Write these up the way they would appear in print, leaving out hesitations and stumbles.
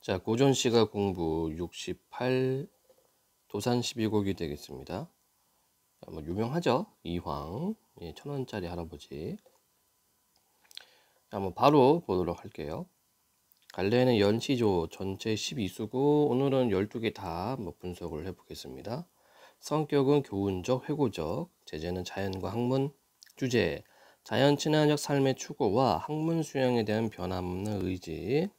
자, 고전 시가 공부 68 도산 12곡이 되겠습니다. 자, 뭐 유명하죠? 이황, 1,000원짜리 할아버지. 자, 한번 바로 보도록 할게요. 갈래는 연시조 전체 12수고 오늘은 12개 다 분석을 해보겠습니다. 성격은 교훈적, 회고적, 제재는 자연과 학문, 주제, 자연 친화적 삶의 추구와 학문 수양에 대한 변함없는 의지,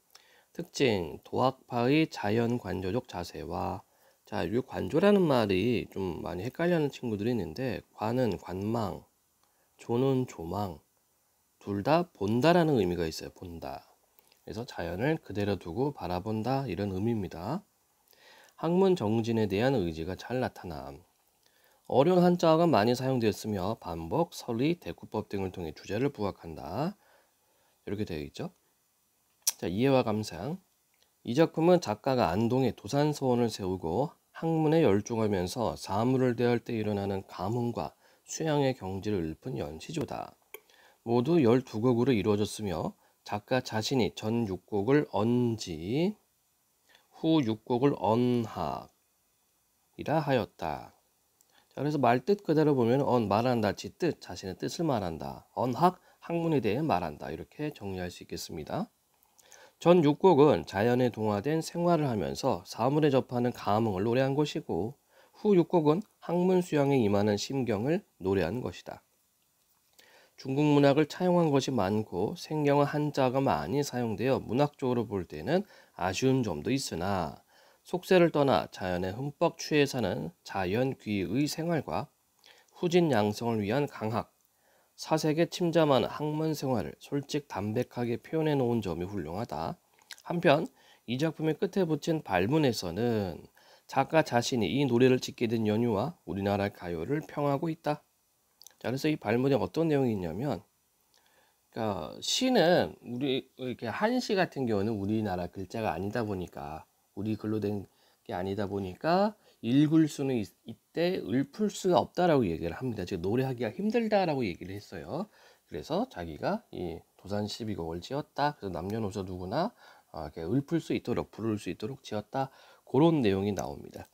특징, 도학파의 자연 관조적 자세와 자, 이 관조라는 말이 좀 많이 헷갈려하는 친구들이 있는데 관은 관망, 조는 조망, 둘 다 본다라는 의미가 있어요. 본다. 그래서 자연을 그대로 두고 바라본다 이런 의미입니다. 학문 정진에 대한 의지가 잘 나타남. 어려운 한자어가 많이 사용되었으며 반복, 설리, 대구법 등을 통해 주제를 부각한다. 이렇게 되어 있죠. 자, 이해와 감상. 이 작품은 작가가 안동에 도산서원을 세우고 학문에 열중하면서 사물을 대할 때 일어나는 감흥과 수양의 경지를 읊은 연시조다. 모두 12곡으로 이루어졌으며 작가 자신이 전 6곡을 언지, 후 6곡을 언학이라 하였다. 자, 그래서 말뜻 그대로 보면 말한다, 지뜻, 자신의 뜻을 말한다. 언학, 학문에 대해 말한다. 이렇게 정리할 수 있겠습니다. 전 6곡은 자연에 동화된 생활을 하면서 사물에 접하는 감흥을 노래한 것이고 후 6곡은 학문 수양에 임하는 심경을 노래한 것이다. 중국 문학을 차용한 것이 많고 생경은 한자가 많이 사용되어 문학적으로 볼 때는 아쉬운 점도 있으나 속세를 떠나 자연에 흠뻑 취해 사는 자연귀의 생활과 후진 양성을 위한 강학, 사색에 침잠하는 학문 생활을 솔직 담백하게 표현해 놓은 점이 훌륭하다. 한편 이 작품의 끝에 붙인 발문에서는 작가 자신이 이 노래를 짓게 된 연유와 우리나라 가요를 평하고 있다. 자, 그래서 이 발문에 어떤 내용이 있냐면, 그러니까 시는 우리 이렇게 한시 같은 경우는 우리나라 글자가 아니다 보니까 우리 글로 된 게 아니다 보니까 읽을 수는 이때 읊을 수가 없다라고 얘기를 합니다. 즉 노래하기가 힘들다라고 얘기를 했어요. 그래서 자기가 이 도산 12곡을 지었다. 그래서 남녀노소 누구나 이렇게 읊을 수 있도록 부를 수 있도록 지었다. 그런 내용이 나옵니다.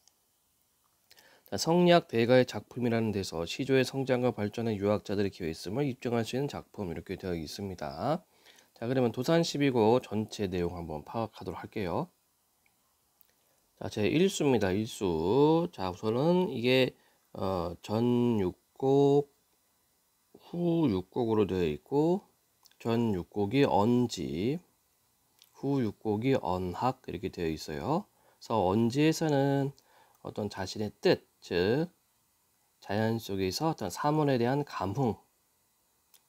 자, 성리학 대가의 작품이라는 데서 시조의 성장과 발전에 유학자들이 기여했음을 입증할 수 있는 작품 이렇게 되어 있습니다. 자, 그러면 도산 12곡 전체 내용 한번 파악하도록 할게요. 자, 제 1수입니다. 1수. 자, 우선은 이게 전 6곡, 후 6곡으로 되어 있고 전 6곡이 언지, 후 6곡이 언학 이렇게 되어 있어요. 그래서 언지에서는 어떤 자신의 뜻, 즉 자연 속에서 어떤 사물에 대한 감흥,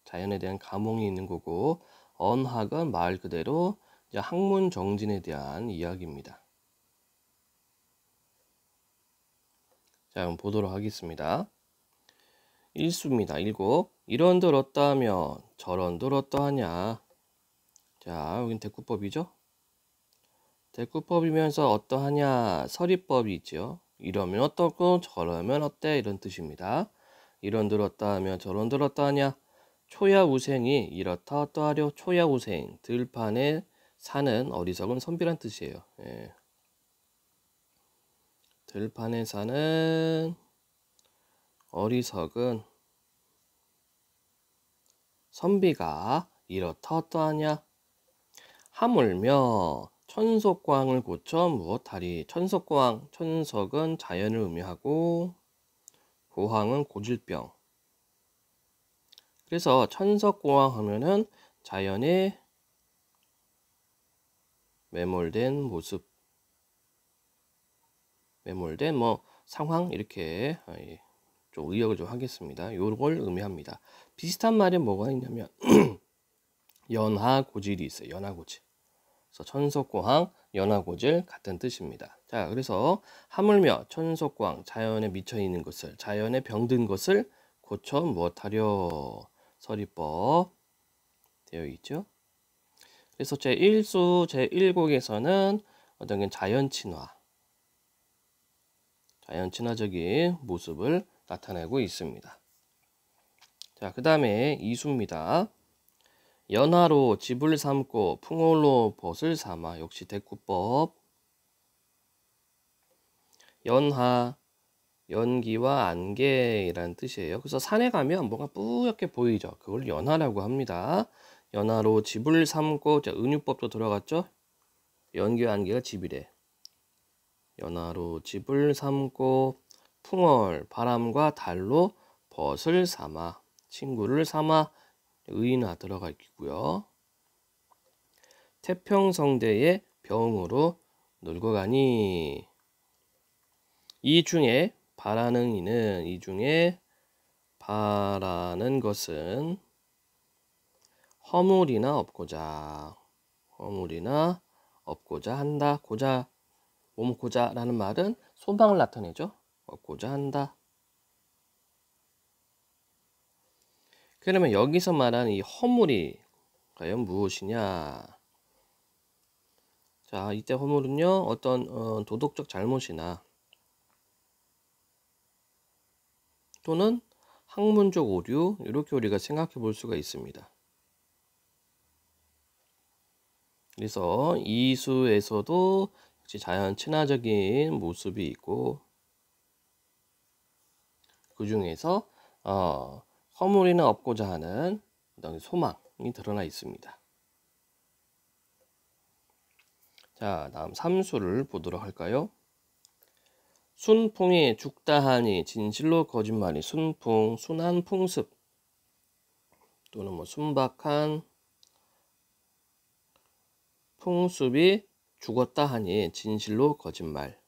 자연에 대한 감흥이 있는 거고 언학은 말 그대로 이제 학문 정진에 대한 이야기입니다. 자, 그럼 보도록 하겠습니다. 1수입니다. 1곡. 이런들 어떠하며 저런들 어떠하냐. 자, 여긴 대꾸법이죠. 대꾸법이면서 어떠하냐 서리법이 있죠. 이러면 어떻고 저러면 어때 이런 뜻입니다. 이런들 어떠하며 저런들 어떠하냐. 초야우생이 이렇다 어떠하려. 초야우생 들판에 사는 어리석은 선비란 뜻이에요. 예. 들판에 사는 어리석은 선비가 이렇다 어떠하냐. 하물며 천석광을 고쳐 무엇하리. 천석광, 천석은 자연을 의미하고 고황은 고질병. 그래서 천석고황 하면은 자연에 매몰된 모습, 매몰된 상황 이렇게 좀 의역을 좀 하겠습니다. 요걸 의미합니다. 비슷한 말이 뭐가 있냐면 연하고질이 있어요. 연하고질. 그래서 천석고황, 연하고질 같은 뜻입니다. 자, 그래서 하물며 천석고황 자연에 미쳐 있는 것을, 자연에 병든 것을 고쳐 무엇하려. 서리법 되어 있죠. 그래서 제1수 제1곡에서는 어떤 자연 친화, 자연 친화적인 모습을 나타내고 있습니다. 자, 그 다음에 2수입니다. 연하로 집을 삼고 풍월로 벗을 삼아. 역시 대꾸법. 연하, 연기와 안개라는 뜻이에요. 그래서 산에 가면 뭔가 뿌옇게 보이죠. 그걸 연하라고 합니다. 연하로 집을 삼고, 자, 은유법도 들어갔죠. 연기와 안개가 집이래. 연하로 집을 삼고 풍월, 바람과 달로 벗을 삼아. 친구를 삼아. 의인화 들어가 있고요. 태평성대의 병으로 놀고 가니. 이 중에 바라는 이는, 이 중에 바라는 것은 허물이나 없고자, 허물이나 없고자 한다. 고자, 고자라는 말은 소망을 나타내죠. 없고자 한다. 그러면 여기서 말하는 이 허물이 과연 무엇이냐? 자, 이때 허물은요, 어떤 도덕적 잘못이나 또는 학문적 오류, 이렇게 우리가 생각해 볼 수가 있습니다. 그래서 이수에서도 역시 자연 친화적인 모습이 있고, 그 중에서 허물이나 없고자 하는 어떤 소망이 드러나 있습니다. 자, 다음 삼수를 보도록 할까요? 순풍이 죽다 하니 진실로 거짓말이. 순풍, 순한 풍습 또는 뭐 순박한 풍습이 죽었다 하니 진실로 거짓말.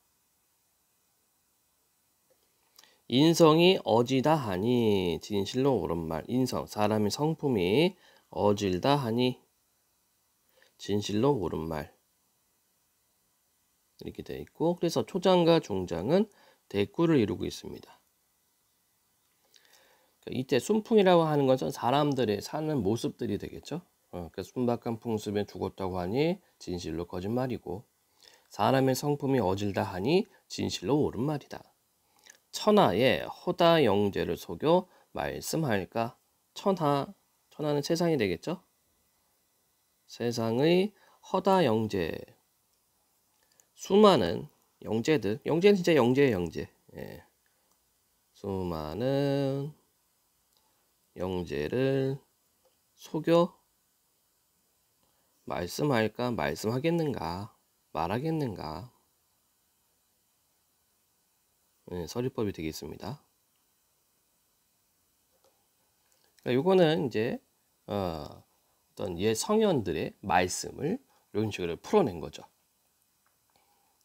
인성이 어지다 하니 진실로 옳은 말. 인성, 사람의 성품이 어질다 하니 진실로 옳은 말. 이렇게 되어 있고, 그래서 초장과 중장은 대꾸를 이루고 있습니다. 이때 순풍이라고 하는 것은 사람들의 사는 모습들이 되겠죠. 그러니까 순박한 풍습에 죽었다고 하니 진실로 거짓말이고, 사람의 성품이 어질다 하니 진실로 옳은 말이다. 천하에 허다 영재를 속여 말씀할까? 천하는 세상이 되겠죠. 세상의 허다 영재, 수많은 영재들, 영재는 진짜 영재예요, 영재. 예. 수많은 영재를 속여 말씀할까? 말씀하겠는가? 말하겠는가? 네, 서리법이 되겠습니다. 그러니까 요거는 이제 어떤 옛 성현들의 말씀을 이런 식으로 풀어낸 거죠.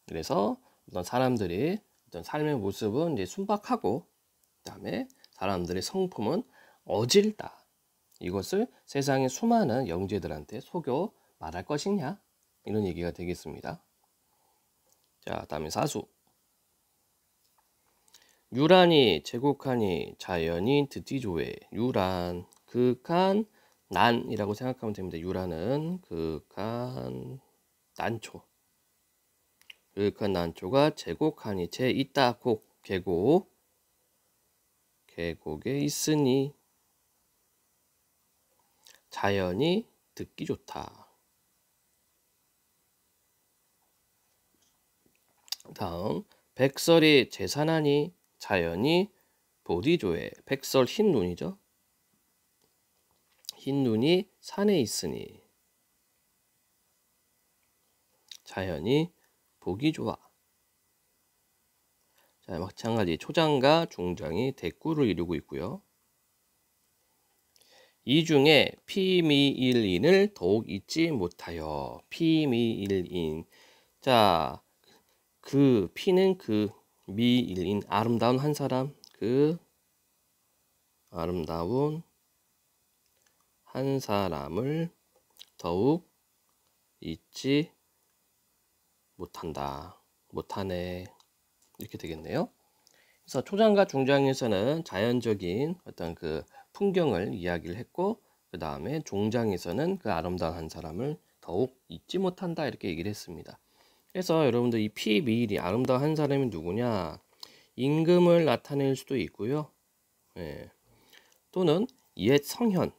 그래서 어떤 사람들이 어떤 삶의 모습은 이제 순박하고, 그다음에 사람들의 성품은 어질다. 이것을 세상의 수많은 영재들한테 속여 말할 것이냐? 이런 얘기가 되겠습니다. 자, 다음에 사수. 유란이 제곡하니 자연이 듣디조에. 유란, 극한, 난이라고 생각하면 됩니다. 유란은 극한 난초. 극한 난초가 제곡하니, 제 있다 곡, 계곡, 계곡에 있으니 자연이 듣기 좋다. 다음, 백설이 제산하니 자연이 보디조에. 백설, 흰 눈이죠. 흰 눈이 산에 있으니 자연이 보기 좋아. 자, 마찬가지 초장과 중장이 대꾸를 이루고 있고요. 이 중에 피미일인을 더욱 잊지 못하여. 피미일인. 자, 그 피는 그, 미일인 아름다운 한 사람, 그 아름다운 한 사람을 더욱 잊지 못한다. 못하네. 이렇게 되겠네요. 그래서 초장과 중장에서는 자연적인 어떤 그 풍경을 이야기를 했고, 그 다음에 종장에서는 그 아름다운 한 사람을 더욱 잊지 못한다. 이렇게 얘기를 했습니다. 그래서 여러분들 이 피미일이 아름다운 한 사람이 누구냐? 임금을 나타낼 수도 있고요. 예. 또는 옛 성현,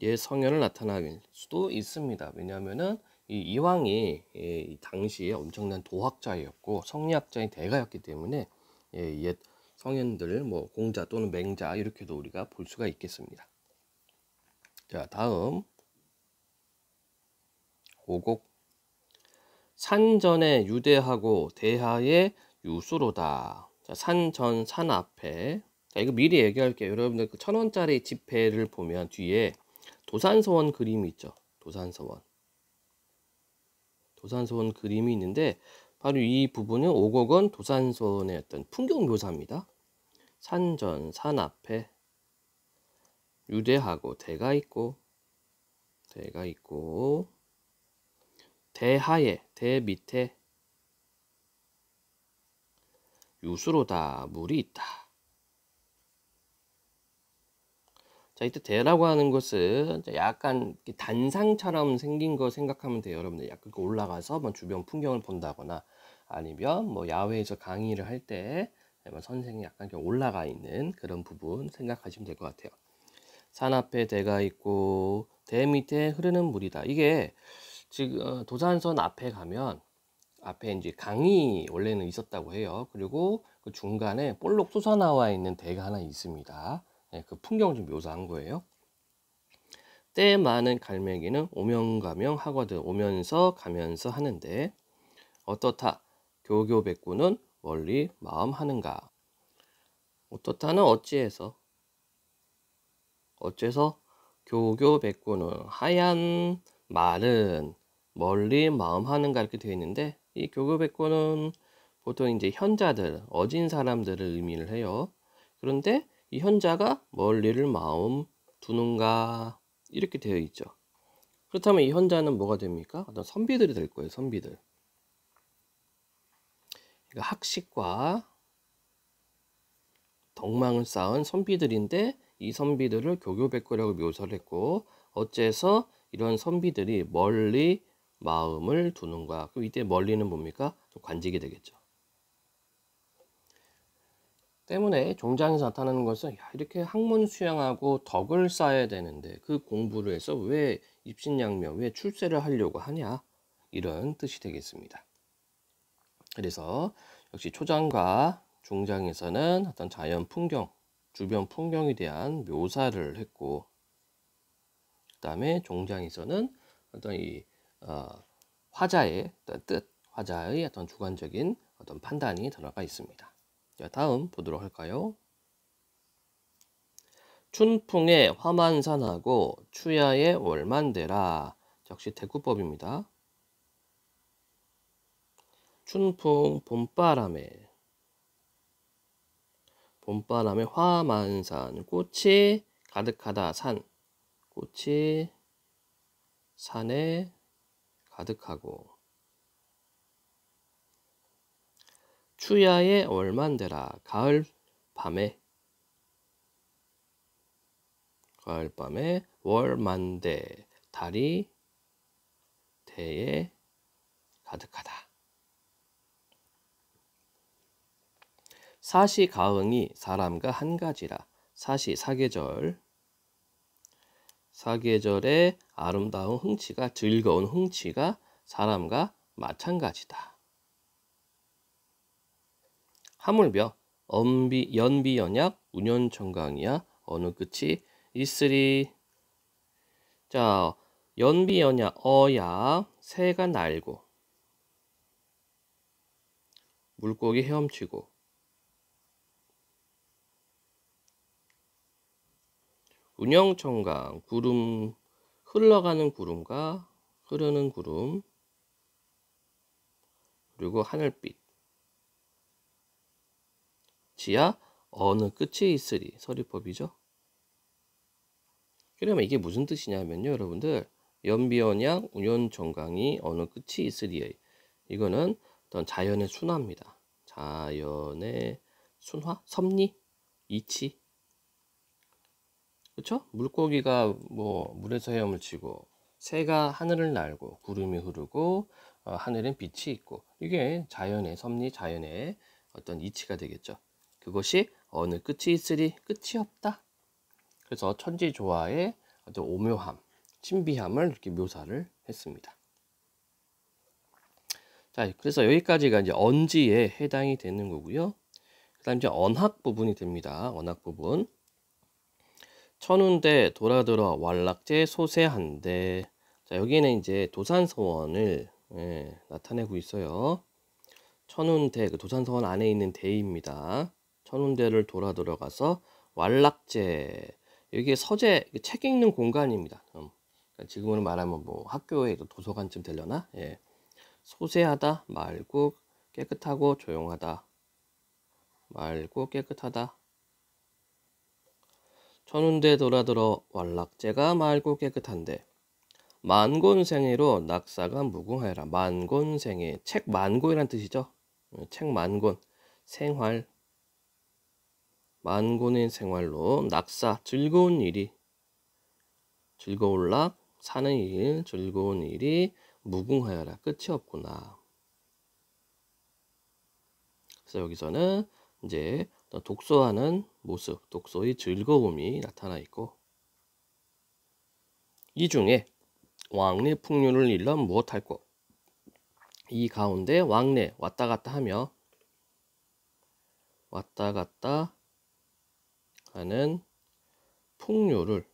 옛 성현을 나타낼 수도 있습니다. 왜냐하면은 이 이황이 이 당시에 엄청난 도학자였고 성리학자의 대가였기 때문에 옛 성현들 뭐 공자 또는 맹자 이렇게도 우리가 볼 수가 있겠습니다. 자, 다음 5곡. 산전에 유대하고 대하에 유수로다. 자, 산전 산 앞에. 자, 이거 미리 얘기할게요. 여러분들 그 1,000원짜리 지폐를 보면 뒤에 도산서원 그림이 있죠. 도산서원 그림이 있는데 바로 이 부분은 5곡은 도산서원의 어떤 풍경 묘사입니다. 산전 산 앞에 유대하고 대가 있고 대하에 대 밑에 유수로다 물이 있다. 자, 이때 대라고 하는 것은 약간 단상처럼 생긴 거 생각하면 돼요. 여러분들 약간 올라가서 뭐 주변 풍경을 본다거나 아니면 뭐 야외에서 강의를 할 때 선생이 약간 올라가 있는 그런 부분 생각하시면 될 것 같아요. 산 앞에 대가 있고 대 밑에 흐르는 물이다. 이게 지금 도산선 앞에 가면 앞에 이제 강이 원래는 있었다고 해요. 그리고 그 중간에 볼록 솟아나와 있는 대가 하나 있습니다. 네, 그 풍경을 좀 묘사한 거예요. 때 많은 갈매기는 오명가명 하거든. 오면서 가면서 하는데 어떻다 교교백구는 멀리 마음하는가. 어떻다는 어찌해서 교교백구는 하얀 말은 멀리 마음하는가 이렇게 되어 있는데 이 교교백구는 보통 이제 현자들, 어진 사람들을 의미를 해요. 그런데 이 현자가 멀리를 마음 두는가 이렇게 되어 있죠. 그렇다면 이 현자는 뭐가 됩니까? 어떤 선비들이 될 거예요. 선비들. 그러니까 학식과 덕망을 쌓은 선비들인데 이 선비들을 교교백구라고 묘사를 했고 어째서 이런 선비들이 멀리 마음을 두는가. 그럼 이때 멀리는 뭡니까? 관직이 되겠죠. 때문에 종장에서 나타나는 것은 야, 이렇게 학문 수양하고 덕을 쌓아야 되는데 그 공부를 해서 왜 입신양명, 왜 출세를 하려고 하냐 이런 뜻이 되겠습니다. 그래서 역시 초장과 중장에서는 어떤 자연 풍경, 주변 풍경에 대한 묘사를 했고 그 다음에 종장에서는 어떤 이 화자의 어떤 뜻, 화자의 어떤 주관적인 어떤 판단이 들어가 있습니다. 자, 다음 보도록 할까요? 춘풍에 화만산하고 추야에 월만대라. 역시 대구법입니다. 춘풍 봄바람에 화만산 꽃이 가득하다. 산 꽃이 산에 가득하고 추야에 월만대라. 가을 밤에 월만대 달이 대에 가득하다. 사시 가응이 사람과 한 가지라. 사시 사계절의 아름다운 흥치가 즐거운 흥치가 사람과 마찬가지다. 하물며 연비연약 운연청강이야 어느 끝이 있으리. 자, 연비연약 어야 새가 날고 물고기 헤엄치고 운영청강 구름 흘러가는 구름과 흐르는 구름 그리고 하늘빛 지하 어느 끝이 있으리. 서리법이죠. 그러면 이게 무슨 뜻이냐면요 여러분들 연비언약 운연정강이 어느 끝이 있으리. 이거는 어떤 자연의 순화입니다. 자연의 순화? 섭리? 이치? 그렇죠? 물고기가 뭐 물에서 헤엄을 치고 새가 하늘을 날고 구름이 흐르고 하늘엔 빛이 있고 이게 자연의 섭리, 자연의 어떤 이치가 되겠죠. 그것이 어느 끝이 있으리. 끝이 없다. 그래서 천지조화의 어떤 오묘함, 신비함을 이렇게 묘사를 했습니다. 자, 그래서 여기까지가 이제 언지에 해당이 되는 거고요. 그다음 이제 언학 부분이 됩니다. 언학 부분. 천운대 돌아들어 왈락제 소세한데. 자, 여기는 이제 도산서원을 나타내고 있어요. 천운대, 그 도산서원 안에 있는 대입니다. 천운대를 돌아 들어가서 왈락제, 여기에 서재, 책 읽는 공간입니다. 그러니까 지금으로 말하면 뭐 학교에 도서관쯤 되려나? 예. 소세하다, 맑고 깨끗하고 조용하다, 맑고 깨끗하다. 천운대 돌아들어 왈락제가 맑고 깨끗한데 만곤생애로 낙사가 무궁하여라. 만곤생애, 책 만고이란 뜻이죠. 책 만곤, 생활, 만곤의 생활로 낙사, 즐거운 일이, 즐거울락, 사는 일, 즐거운 일이 무궁하여라. 끝이 없구나. 그래서 여기서는 이제 독서하는 모습, 독서의 즐거움이 나타나 있고, 이 중에 왕래 풍류를 일러 무엇할꼬? 이 가운데 왕래, 왔다 갔다 하며, 왔다 갔다 하는 풍류를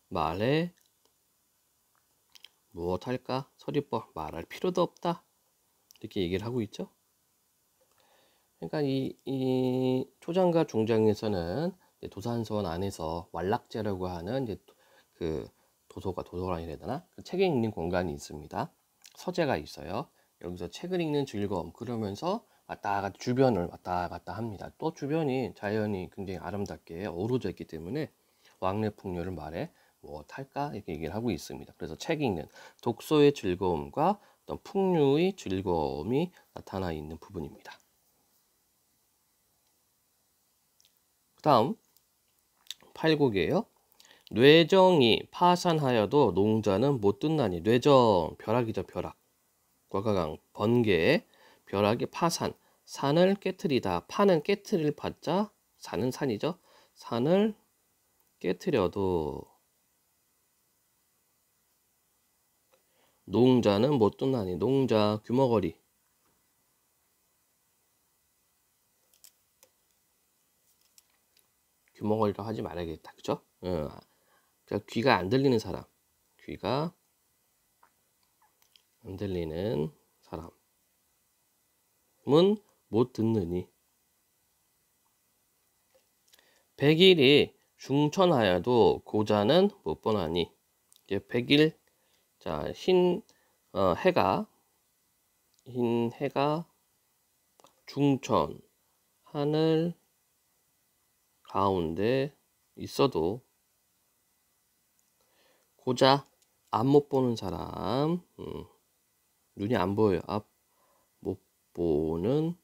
말해 무엇할까? 서리법, 말할 필요도 없다. 이렇게 얘기를 하고 있죠. 그러니까 이 초장과 중장에서는 도산서원 안에서 왈락제라고 하는 이제 그 도서관이 해야 되나? 그 책을 읽는 공간이 있습니다. 서재가 있어요. 여기서 책을 읽는 즐거움, 그러면서 주변을 왔다 갔다 합니다. 또 주변이 자연이 굉장히 아름답게 어우러져 있기 때문에 왕래 풍류를 말해 무엇할까? 이렇게 얘기를 하고 있습니다. 그래서 책 읽는 독서의 즐거움과 어떤 풍류의 즐거움이 나타나 있는 부분입니다. 그 다음 8곡이에요. 뇌정이 파산하여도 농자는 못 듣나니. 뇌정, 벼락이죠. 벼락. 곽가강, 번개, 벼락이 파산, 산을 깨트리다. 파는 깨트릴 파자, 산은 산이죠. 산을 깨트려도 농자는 못 듣나니. 농자, 규머거리. 규머거리라고 하지 말아야겠다. 그죠? 그러니까 귀가 안 들리는 사람. 귀가 안 들리는 사람은 못 듣느니. 백일이 중천하여도 고자는 못 보나니. 이제 백일, 자, 흰 해가 중천, 하늘 가운데 있어도 고자, 앞 못 보는 사람, 눈이 안 보여요. 앞 못 보는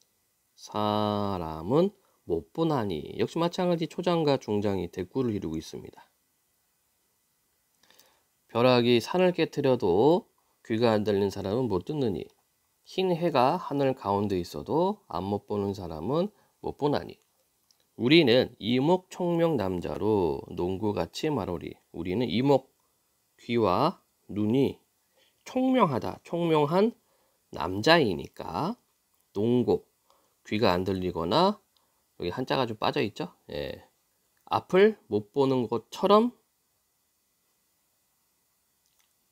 사람은 못 보나니. 역시 마찬가지 초장과 중장이 대꾸를 이루고 있습니다. 벼락이 산을 깨트려도 귀가 안 들리는 사람은 못 듣느니. 흰 해가 하늘 가운데 있어도 앞 못 보는 사람은 못 보나니. 우리는 이목 총명 남자로 농구같이 말하리. 우리는 이목, 귀와 눈이 총명하다, 총명한 남자이니까 농고, 귀가 안 들리거나 여기 한자가 좀 빠져 있죠. 예. 앞을 못 보는 것처럼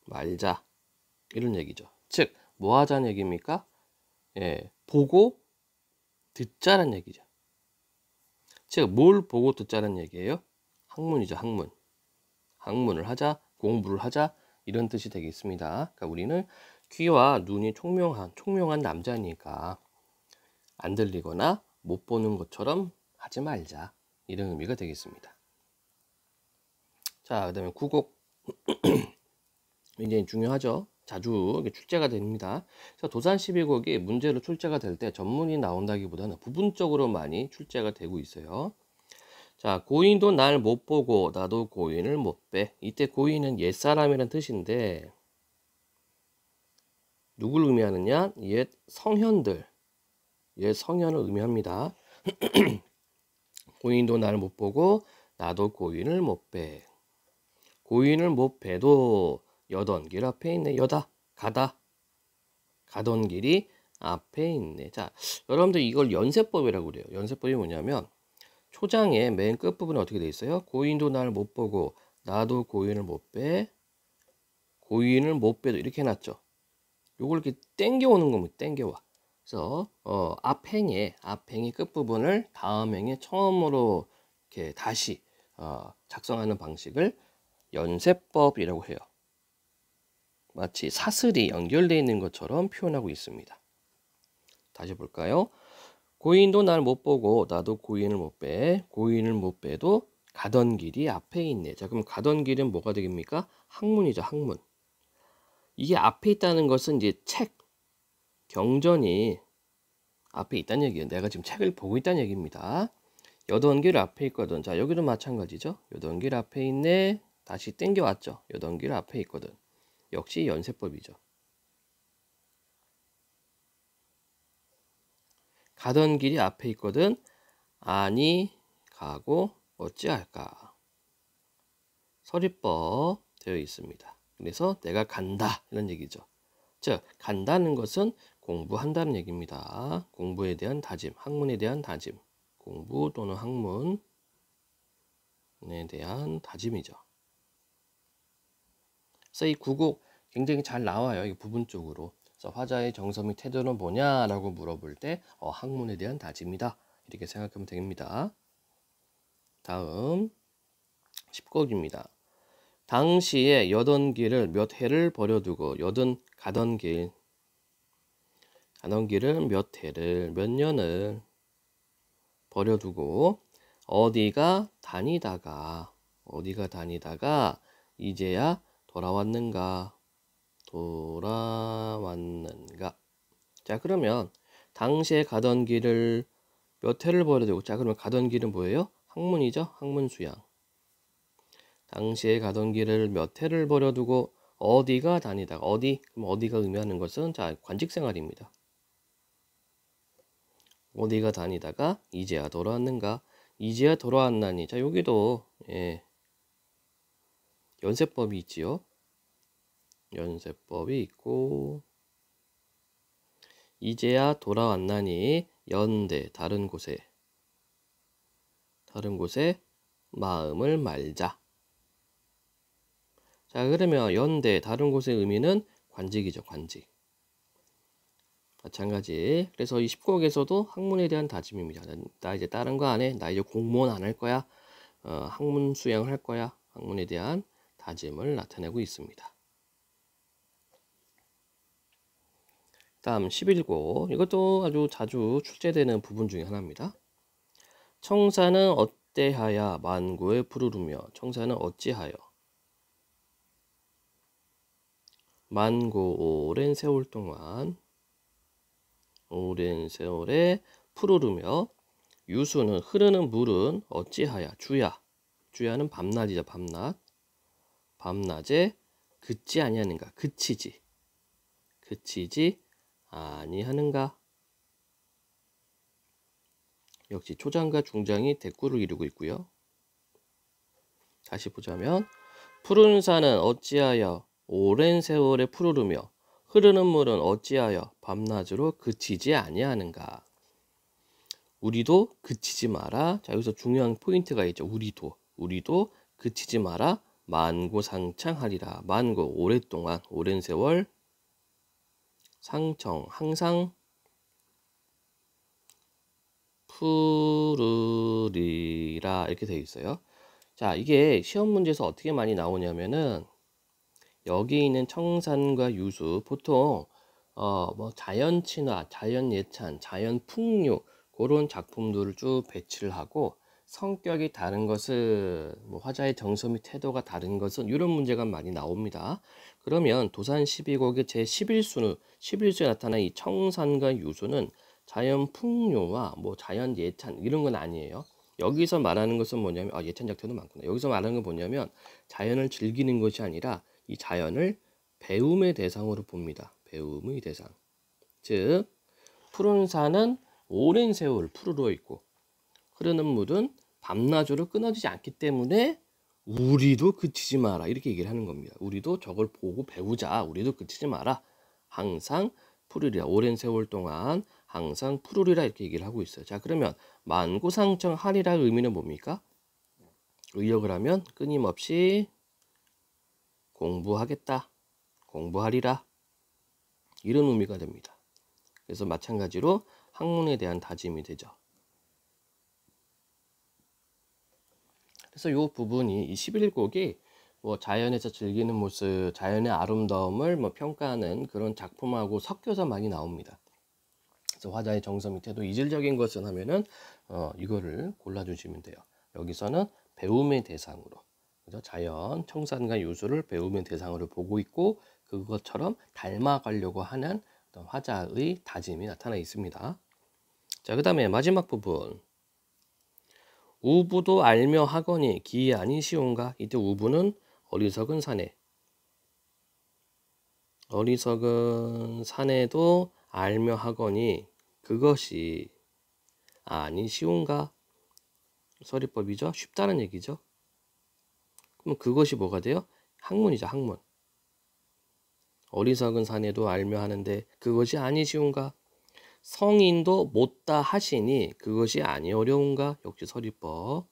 말자, 이런 얘기죠. 즉 뭐 하자는 얘기입니까? 예, 보고 듣자는 얘기죠. 즉 뭘 보고 듣자는 얘기예요? 학문이죠. 학문. 학문을 하자, 공부를 하자, 이런 뜻이 되겠습니다. 그러니까 우리는 귀와 눈이 총명한 남자니까 안 들리거나 못 보는 것처럼 하지 말자, 이런 의미가 되겠습니다. 자, 그 다음에 9곡 굉장히 중요하죠. 자주 출제가 됩니다. 그래서 도산 12곡이 문제로 출제가 될 때 전문이 나온다기보다는 부분적으로 많이 출제가 되고 있어요. 자, 고인도 날 못 보고 나도 고인을 못 뵈. 이때 고인은 옛사람이라는 뜻인데 누굴 의미하느냐? 옛 성현들, 옛 성현을 의미합니다. 고인도 날 못 보고 나도 고인을 못 뵈. 고인을 못 뵈도 여던 길 앞에 있네. 여다, 가다. 가던 길이 앞에 있네. 자, 여러분들 이걸 연세법이라고 그래요. 연세법이 뭐냐면 초장의 맨 끝부분에 어떻게 돼 있어요? 고인도 날 못 보고 나도 고인을 못 뵈. 고인을 못 뵈도 이렇게 해놨죠. 요걸 이렇게 땡겨오는 겁니다. 땡겨와. 그래서 앞행의 끝부분을 다음 행에 처음으로 이렇게 다시 작성하는 방식을 연세법이라고 해요. 마치 사슬이 연결되어 있는 것처럼 표현하고 있습니다. 다시 볼까요? 고인도 날 못 보고 나도 고인을 못 뵈. 고인을 못 뵈도 가던 길이 앞에 있네. 자, 그럼 가던 길은 뭐가 되겠습니까? 항문이죠, 항문. 이게 앞에 있다는 것은 이제 책, 경전이 앞에 있다는 얘기예요. 내가 지금 책을 보고 있다는 얘기입니다. 여던 길 앞에 있거든. 자, 여기도 마찬가지죠. 여던 길 앞에 있네. 다시 땡겨왔죠. 여던 길 앞에 있거든. 역시 연세법이죠. 가던 길이 앞에 있거든. 아니 가고 어찌할까. 서리법 되어 있습니다. 그래서 내가 간다 이런 얘기죠. 즉 간다는 것은 공부한다는 얘기입니다. 공부에 대한 다짐, 학문에 대한 다짐. 공부 또는 학문에 대한 다짐이죠. 그래서 이 구곡 굉장히 잘 나와요. 이 부분 쪽으로. 그래서 화자의 정서 및 태도는 뭐냐라고 물어볼 때 학문에 대한 다짐이다. 이렇게 생각하면 됩니다. 다음 10곡입니다. 당시에 여던 길을 몇 해를 버려두고 가던 길은 몇 해를 몇 년을 버려두고 어디가 다니다가 이제야 돌아왔는가. 자, 그러면 당시에 가던 길을 몇 해를 버려두고, 자, 그러면 가던 길은 뭐예요? 학문이죠. 학문수양. 당시에 가던 길을 몇 해를 버려두고 어디가 다니다가, 그럼 어디가 의미하는 것은, 자, 관직생활입니다. 어디가 다니다가 이제야 돌아왔는가. 이제야 돌아왔나니. 자, 여기도 연세법이 있지요. 연세법이 있고, 이제야 돌아왔나니 연대 다른 곳에 마음을 말자. 자, 그러면 연대 다른 곳의 의미는 관직이죠. 관직. 마찬가지. 그래서 이 10곡에서도 학문에 대한 다짐입니다. 나 이제 다른 거 안 해. 나 이제 공무원 안 할 거야. 학문 수양을 할 거야. 학문에 대한 다짐을 나타내고 있습니다. 다음 11곡. 이것도 아주 자주 출제되는 부분 중에 하나입니다. 청사는 어때하야 만고에 푸르르며. 청사는 어찌하여 만고 오랜 세월 동안 오랜 세월에 푸르르며. 유수는 흐르는 물은 어찌하야 주야는 밤낮이죠. 밤낮에 그치 아니하는가. 그치지 아니하는가. 역시 초장과 중장이 대꾸를 이루고 있고요. 다시 보자면 푸른 산은 어찌하여 오랜 세월에 푸르르며 흐르는 물은 어찌하여 밤낮으로 그치지 아니하는가. 우리도 그치지 마라. 자, 여기서 중요한 포인트가 있죠. 우리도 그치지 마라. 만고상창하리라. 만고 오랫동안 오랜 세월, 상청 항상 푸르리라 이렇게 되어 있어요. 자, 이게 시험 문제에서 어떻게 많이 나오냐면은 여기 있는 청산과 유수 보통 뭐 자연친화, 자연예찬, 자연풍류 그런 작품들을 쭉 배치를 하고 성격이 다른 것은 뭐 화자의 정서 및 태도가 다른 것은 이런 문제가 많이 나옵니다. 그러면 도산 12곡의 제 11수에 나타난 이 청산과 유수는 자연 풍요와 뭐 자연 예찬 이런 건 아니에요. 여기서 말하는 것은 뭐냐면 예찬 작태도 많구나. 여기서 말하는 건 뭐냐면 자연을 즐기는 것이 아니라 이 자연을 배움의 대상으로 봅니다. 배움의 대상. 즉 푸른 산은 오랜 세월 푸르러 있고 흐르는 물은 밤낮으로 끊어지지 않기 때문에 우리도 그치지 마라 이렇게 얘기를 하는 겁니다. 우리도 저걸 보고 배우자. 우리도 그치지 마라. 항상 푸르리라. 오랜 세월 동안 항상 푸르리라 이렇게 얘기를 하고 있어요. 자, 그러면 만구상청하리라 의미는 뭡니까? 의역을 하면 끊임없이 공부하겠다, 공부하리라 이런 의미가 됩니다. 그래서 마찬가지로 학문에 대한 다짐이 되죠. 그래서 이 부분이 이 11곡이 뭐 자연에서 즐기는 모습, 자연의 아름다움을 뭐 평가하는 그런 작품하고 섞여서 많이 나옵니다. 그래서 화자의 정서 밑에도 이질적인 것은 하면은 이거를 골라주시면 돼요. 여기서는 배움의 대상으로, 그죠? 자연, 청산과 유수를 배움의 대상으로 보고 있고 그것처럼 닮아가려고 하는 어떤 화자의 다짐이 나타나 있습니다. 자, 그 다음에 마지막 부분. 우부도 알며 하거니 기이 아니시온가? 이때 우부는 어리석은 사내. 어리석은 사내도 알며 하거니 그것이 아니시온가? 서리법이죠. 쉽다는 얘기죠. 그럼 그것이 뭐가 돼요? 학문이죠, 학문. 어리석은 사내도 알며 하는데 그것이 아니시온가? 성인도 못다 하시니 그것이 아니 어려운가? 역시 서리법.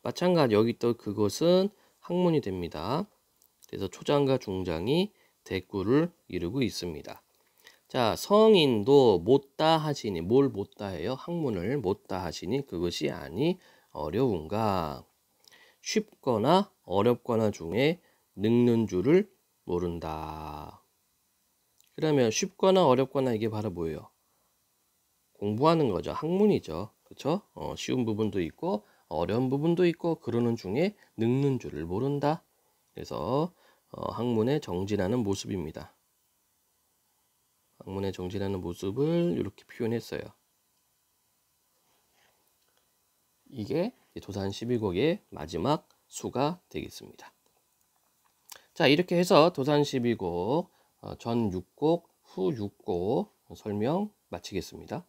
마찬가지 여기 또 그것은 학문이 됩니다. 그래서 초장과 중장이 대꾸를 이루고 있습니다. 자, 성인도 못다 하시니 뭘 못다 해요? 학문을 못다 하시니 그것이 아니 어려운가? 쉽거나 어렵거나 중에 늙는 줄을 모른다. 그러면 쉽거나 어렵거나 이게 바로 뭐예요? 공부하는 거죠. 학문이죠. 그렇죠? 쉬운 부분도 있고 어려운 부분도 있고 그러는 중에 늙는 줄을 모른다. 그래서 학문에 정진하는 모습입니다. 학문에 정진하는 모습을 이렇게 표현했어요. 이게 도산 12곡의 마지막 수가 되겠습니다. 자, 이렇게 해서 도산 12곡 전 6곡, 후 6곡 설명 마치겠습니다.